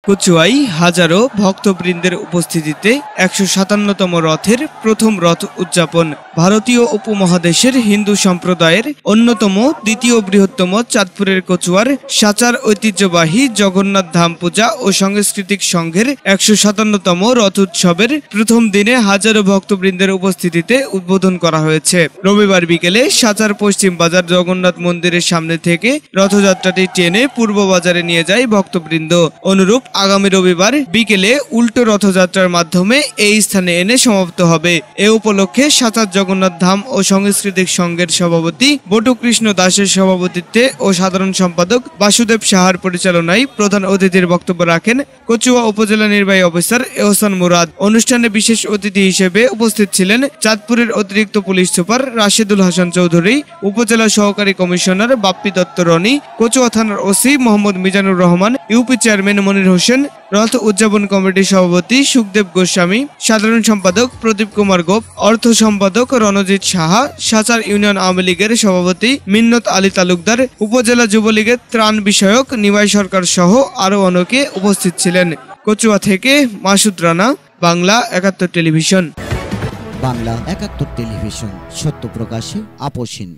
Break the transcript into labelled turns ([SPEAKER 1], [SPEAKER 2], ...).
[SPEAKER 1] কচুয়ায় হাজারো ভক্তবৃন্দের উপস্থিতিতে ১৫৭তম রথের প্রথম রথ উদযাপন। ভারতীয় উপমহাদেশের হিন্দু সম্প্রদায়ের অন্যতম দ্বিতীয় বৃহত্তম চাঁদপুরের কচুয়ার সাচার ঐতিহ্যবাহী জগন্নাথ ধাম পূজা ও সাংস্কৃতিক সংঘের ১৫৭তম রথ উৎসবের প্রথম দিনে হাজারো ভক্তবৃন্দের উপস্থিতিতে উদ্বোধন করা হয়েছে। রবিবার বিকেলে সাচার পশ্চিম বাজার জগন্নাথ মন্দিরের সামনে থেকে রথযাত্রাটি টেনে পূর্ব বাজারে নিয়ে যায় ভক্তবৃন্দ। অনুরূপ আগামী রবিবার বিকেলে উল্টো রথযাত্রার মাধ্যমে এই স্থানে এনে সমাপ্ত হবে। এ উপলক্ষে সাচার জগন্নাথ ধাম ও সাংস্কৃতিক সংঘের সভাপতি বটুকৃষ্ণ দাসের সভাপতিত্বে ও সাধারণ সম্পাদক বাসুদেব সাহার পরিচালনায় প্রধান অতিথির বক্তব্য রাখেন কচুয়া উপজেলা নির্বাহী অফিসার এহসান মুরাদ। অনুষ্ঠানে বিশেষ অতিথি হিসেবে উপস্থিত ছিলেন চাঁদপুরের অতিরিক্ত পুলিশ সুপার রাশেদুল হাসান চৌধুরী, উপজেলা সহকারী কমিশনার বাপ্পি দত্ত রনি, কচুয়া থানার OC Mohammad Mizanur Rahman, UP chairman Monir Hossain, Rath উদযাপন কমিটির সভাপতি সুখদেব গোস্বামী, সাধারণ সম্পাদক প্রদীপ কুমার গোপ, অর্থ সম্পাদক রণজিৎ সাহা, সাচার ইউনিয়ন আওয়ামী লীগের সভাপতি মিন্নত আলী তালুকদার, উপজেলা যুবলীগের ত্রাণ বিষয়ক নিমাই সরকার সহ আরো অনেকে উপস্থিত ছিলেন। কচুয়া থেকে মাসুদ রানা, বাংলা ৭১ টেলিভিশন।
[SPEAKER 2] বাংলা ৭১ টেলিভিশন, সত্য প্রকাশে আপোষহীন।